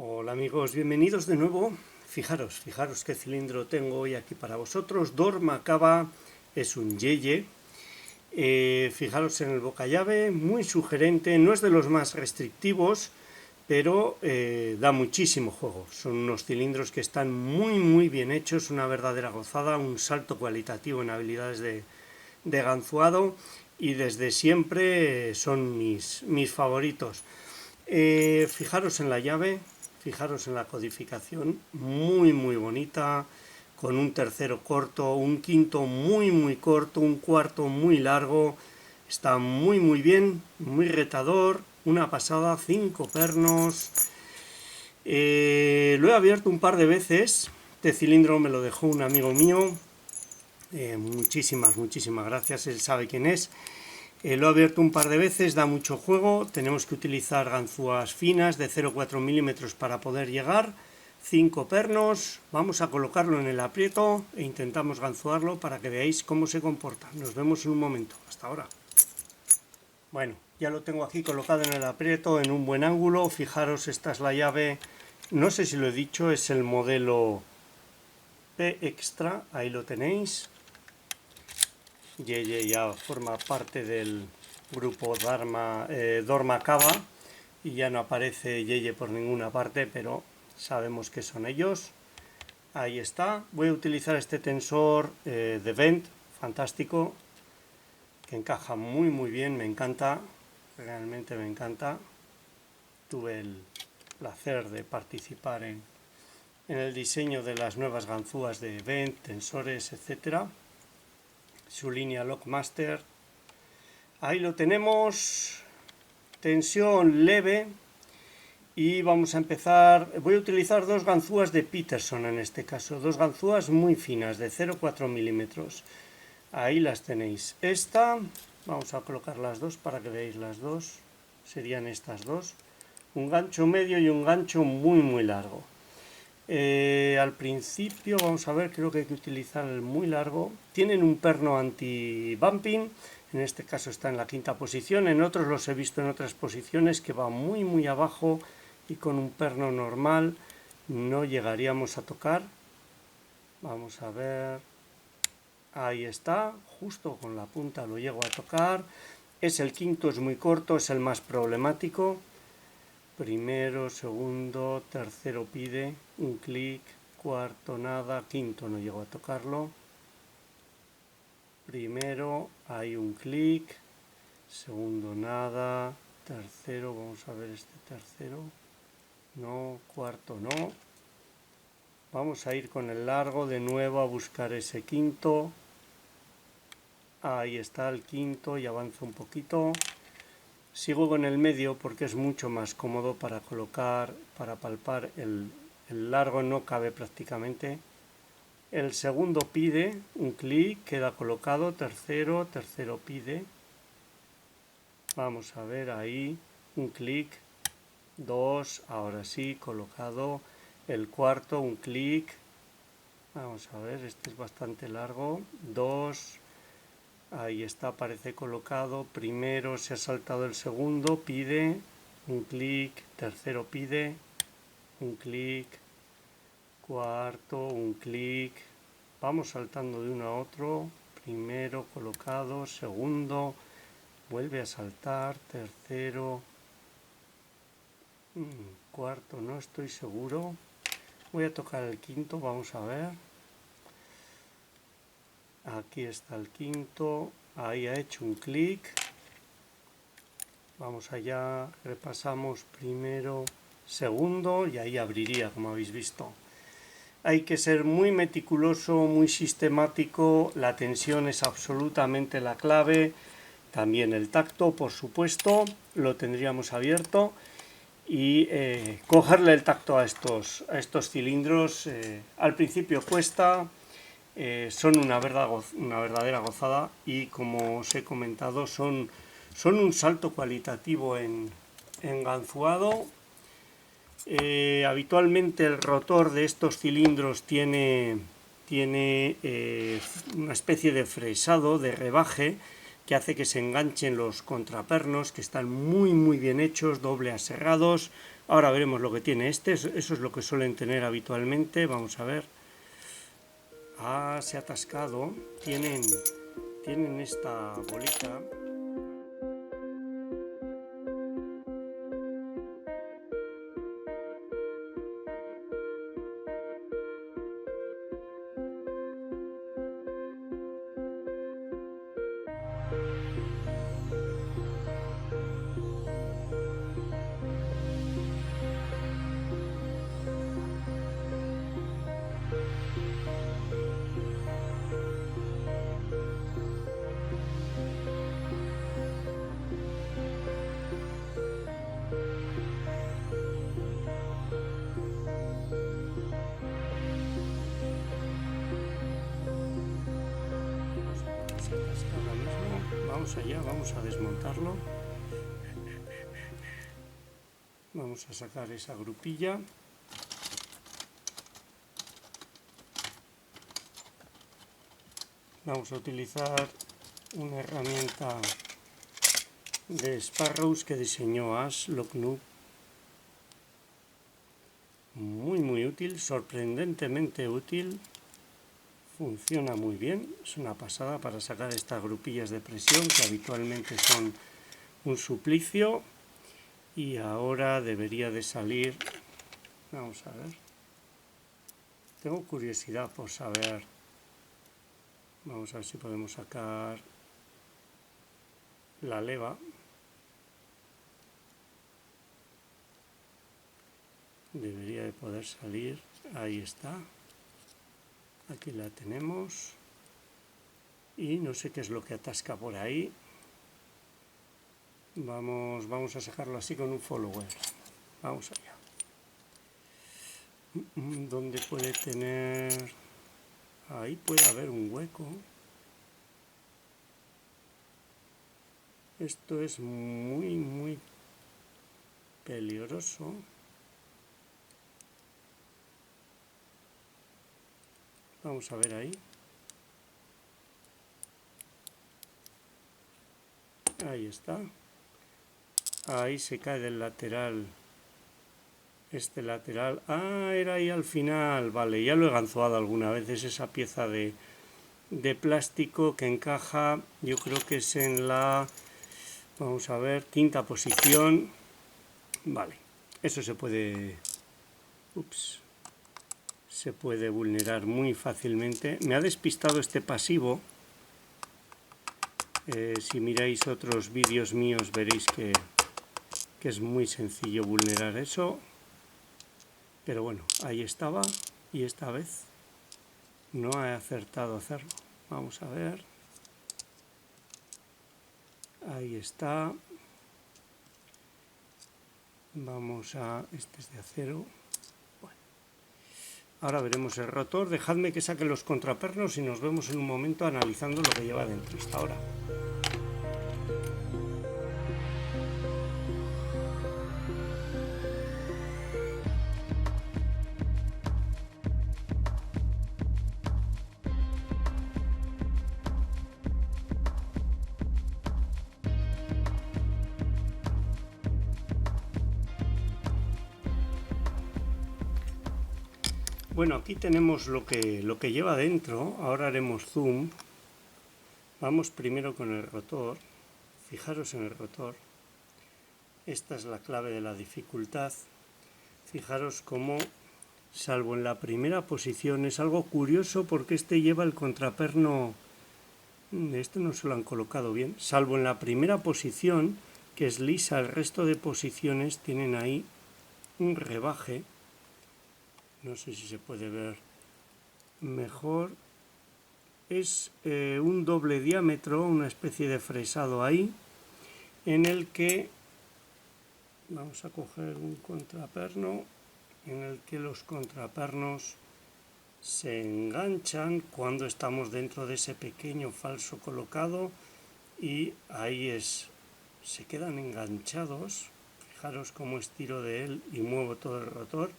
Hola amigos, bienvenidos de nuevo. Fijaros qué cilindro tengo hoy aquí para vosotros. Dorma Cava es un Yeye. Fijaros en el boca llave, muy sugerente, no es de los más restrictivos, pero da muchísimo juego. Son unos cilindros que están muy bien hechos, una verdadera gozada, un salto cualitativo en habilidades de ganzuado y desde siempre son mis favoritos. Fijaros en la llave, fijaros en la codificación, muy bonita, con un tercero corto, un quinto muy corto, un cuarto muy largo. Está muy bien, muy retador, una pasada, 5 pernos. Lo he abierto un par de veces. Este cilindro me lo dejó un amigo mío. Muchísimas gracias, él sabe quién es. Lo he abierto un par de veces, da mucho juego. Tenemos que utilizar ganzúas finas de 0,4 milímetros para poder llegar. 5 pernos. Vamos a colocarlo en el aprieto e intentamos ganzuarlo para que veáis cómo se comporta. Nos vemos en un momento. Hasta ahora. Bueno, ya lo tengo aquí colocado en el aprieto en un buen ángulo. Fijaros, esta es la llave. No sé si lo he dicho, es el modelo P Extra. Ahí lo tenéis. Yeye ya forma parte del grupo Dorma Cava y ya no aparece Yeye por ninguna parte, pero sabemos que son ellos. Ahí está. Voy a utilizar este tensor de Vent, fantástico, que encaja muy bien, me encanta, realmente me encanta. Tuve el placer de participar en el diseño de las nuevas ganzúas de Vent, tensores, etcétera. Su línea Lockmaster. Ahí lo tenemos, tensión leve, y vamos a empezar. Voy a utilizar dos ganzúas de Peterson en este caso, dos ganzúas muy finas de 0,4 milímetros. Ahí las tenéis. Esta, vamos a colocar las dos para que veáis las dos, serían estas dos, un gancho medio y un gancho muy largo. Al principio, vamos a ver, creo que hay que utilizar el muy largo. Tienen un perno anti-bumping, en este caso está en la 5ª posición, en otros los he visto en otras posiciones que va muy abajo y con un perno normal no llegaríamos a tocar. Vamos a ver, ahí está, justo con la punta lo llego a tocar. Es el quinto, es muy corto, es el más problemático. Primero, segundo, tercero pide un clic, cuarto nada, quinto no llego a tocarlo. Primero hay un clic, segundo nada, tercero, vamos a ver este tercero, no, cuarto no. Vamos a ir con el largo de nuevo a buscar ese quinto. Ahí está el quinto y avanzo un poquito. Sigo con el medio porque es mucho más cómodo para colocar, para palpar. El largo no cabe prácticamente. El segundo pide un clic, queda colocado. Tercero pide. Vamos a ver ahí, un clic. 2, ahora sí, colocado. El cuarto, un clic. Vamos a ver, este es bastante largo. 2. Ahí está, parece colocado. Primero se ha saltado el segundo, pide un clic, tercero pide un clic, cuarto, un clic. Vamos saltando de uno a otro. Primero colocado, segundo, vuelve a saltar, tercero, cuarto, no estoy seguro. Voy a tocar el quinto, vamos a ver. Aquí está el quinto, ahí ha hecho un clic. Vamos allá, repasamos primero, segundo y ahí abriría, como habéis visto. Hay que ser muy meticuloso, muy sistemático, la tensión es absolutamente la clave. También el tacto, por supuesto, lo tendríamos abierto. Y cogerle el tacto a estos cilindros, al principio cuesta. Son una verdadera gozada y, como os he comentado, son un salto cualitativo en ganzuado. Habitualmente el rotor de estos cilindros tiene una especie de fresado, de rebaje, que hace que se enganchen los contrapernos, que están muy bien hechos, doble aserrados, Ahora veremos lo que tiene este, eso es lo que suelen tener habitualmente. Vamos a ver. Ah, se ha atascado. Tienen esta bolita. Ahora mismo vamos allá, vamos a desmontarlo. Vamos a sacar esa grupilla. Vamos a utilizar una herramienta de Sparrows que diseñó Ash Locknoob. Muy útil, sorprendentemente útil. Funciona muy bien, es una pasada para sacar estas grupillas de presión que habitualmente son un suplicio. Y ahora debería de salir, vamos a ver, tengo curiosidad por saber, vamos a ver si podemos sacar la leva. Debería de poder salir, ahí está, aquí la tenemos y no sé qué es lo que atasca por ahí. Vamos a sacarlo así con un follower. Vamos allá. ¿Dónde puede tener? Ahí puede haber un hueco. Esto es muy peligroso. Vamos a ver ahí. Ahí está. Ahí se cae del lateral. Este lateral. Ah, era ahí al final. Vale, ya lo he ganzoado alguna vez. Es esa pieza de plástico que encaja. Yo creo que es en la... Vamos a ver, quinta posición. Vale, eso se puede... Ups. Se puede vulnerar muy fácilmente. Me ha despistado este pasivo. Si miráis otros vídeos míos veréis que es muy sencillo vulnerar eso. Pero bueno, ahí estaba y esta vez no he acertado a hacerlo. Vamos a ver. Ahí está. Vamos a... Este es de acero. Bueno. Ahora veremos el rotor. Dejadme que saque los contrapernos y nos vemos en un momento analizando lo que lleva dentro hasta ahora. Bueno, aquí tenemos lo que lleva dentro. Ahora haremos zoom. Vamos primero con el rotor. Fijaros en el rotor. Esta es la clave de la dificultad. Fijaros cómo, salvo en la primera posición, es algo curioso porque este lleva el contraperno. Este no se lo han colocado bien. Salvo en la primera posición, que es lisa, el resto de posiciones tienen ahí un rebaje. No sé si se puede ver mejor. Es un doble diámetro, una especie de fresado ahí, en el que vamos a coger un contraperno, en el que los contrapernos se enganchan cuando estamos dentro de ese pequeño falso colocado y ahí se quedan enganchados. Fijaros cómo estiro de él y muevo todo el rotor.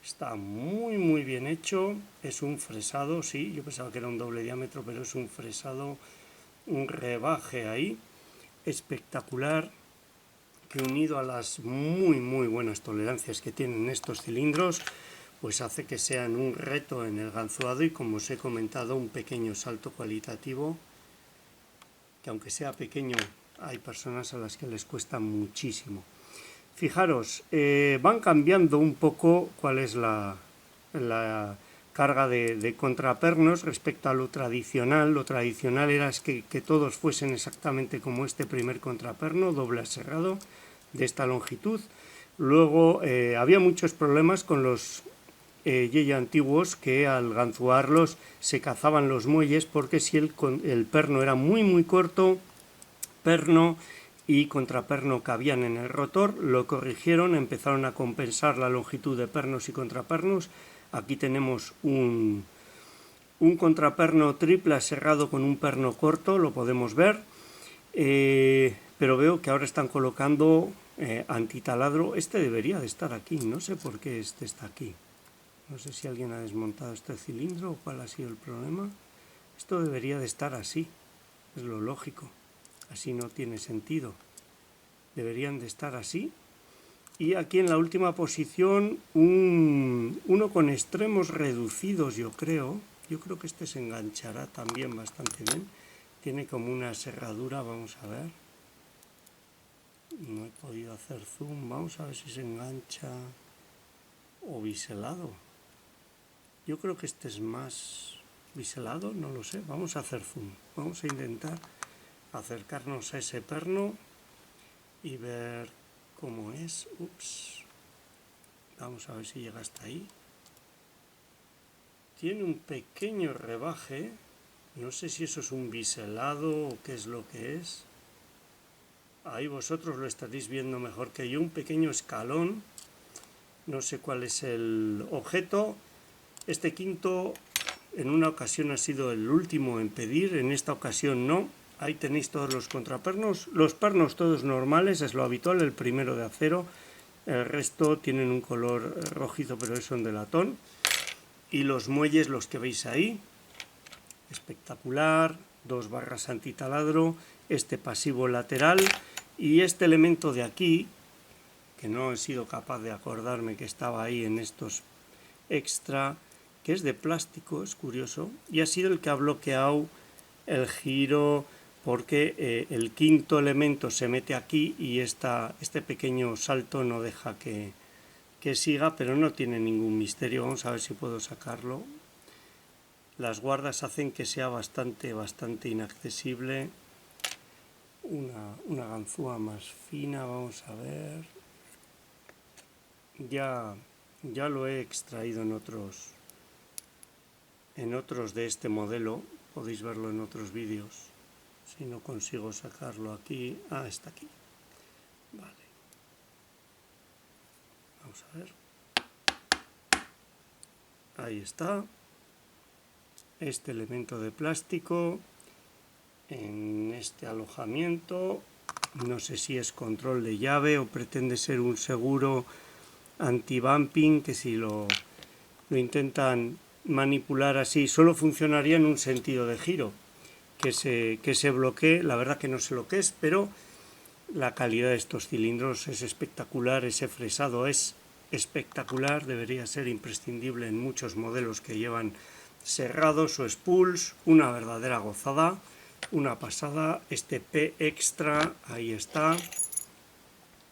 Está muy bien hecho, es un fresado, sí, yo pensaba que era un doble diámetro, pero es un fresado, un rebaje ahí, espectacular, que unido a las muy buenas tolerancias que tienen estos cilindros, pues hace que sean un reto en el ganzuado y, como os he comentado, un pequeño salto cualitativo, que aunque sea pequeño, hay personas a las que les cuesta muchísimo. Fijaros, van cambiando un poco cuál es la carga de contrapernos respecto a lo tradicional. Lo tradicional era que todos fuesen exactamente como este primer contraperno, doble aserrado, de esta longitud. Luego había muchos problemas con los yeye antiguos, que al ganzuarlos se cazaban los muelles, porque si el perno era muy corto, perno y contraperno cabían en el rotor, lo corrigieron, empezaron a compensar la longitud de pernos y contrapernos. Aquí tenemos un contraperno triple aserrado con un perno corto, lo podemos ver, pero veo que ahora están colocando antitaladro. Este debería de estar aquí, no sé por qué este está aquí. No sé si alguien ha desmontado este cilindro o cuál ha sido el problema. Esto debería de estar así, es lo lógico. Así no tiene sentido. Deberían de estar así. Y aquí en la última posición, uno con extremos reducidos, yo creo. Yo creo que este se enganchará también bastante bien. Tiene como una cerradura, vamos a ver. No he podido hacer zoom. Vamos a ver si se engancha o biselado. Yo creo que este es más biselado, no lo sé. Vamos a hacer zoom. Vamos a intentar acercarnos a ese perno y ver cómo es. Ups. Vamos a ver si llega hasta ahí. Tiene un pequeño rebaje. No sé si eso es un biselado o qué es lo que es. Ahí vosotros lo estaréis viendo mejor que yo. Un pequeño escalón. No sé cuál es el objeto. Este quinto en una ocasión ha sido el último en pedir. En esta ocasión no. Ahí tenéis todos los contrapernos, los pernos todos normales, es lo habitual, el primero de acero, el resto tienen un color rojizo, pero son de latón. Y los muelles, los que veis ahí, espectacular, 2 barras antitaladro, este pasivo lateral y este elemento de aquí, que no he sido capaz de acordarme que estaba ahí en estos extra, que es de plástico, es curioso, y ha sido el que ha bloqueado el giro, porque el quinto elemento se mete aquí y este pequeño salto no deja que siga, pero no tiene ningún misterio. Vamos a ver si puedo sacarlo. Las guardas hacen que sea bastante inaccesible. Una ganzúa más fina, vamos a ver. Ya lo he extraído en otros de este modelo, podéis verlo en otros vídeos. Si no consigo sacarlo aquí, está aquí. Vale. Vamos a ver. Ahí está. Este elemento de plástico en este alojamiento. No sé si es control de llave o pretende ser un seguro anti-bumping, que si lo intentan manipular así, solo funcionaría en un sentido de giro. Que se bloquee, la verdad que no sé lo que es, pero la calidad de estos cilindros es espectacular, ese fresado es espectacular, debería ser imprescindible en muchos modelos que llevan serrados o spools, una verdadera gozada, una pasada. Este P Extra, ahí está,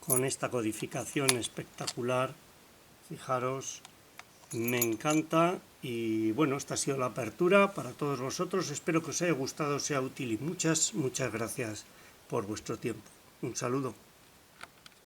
con esta codificación espectacular, fijaros, me encanta. Y bueno, esta ha sido la apertura para todos vosotros. Espero que os haya gustado, sea útil y muchas gracias por vuestro tiempo. Un saludo.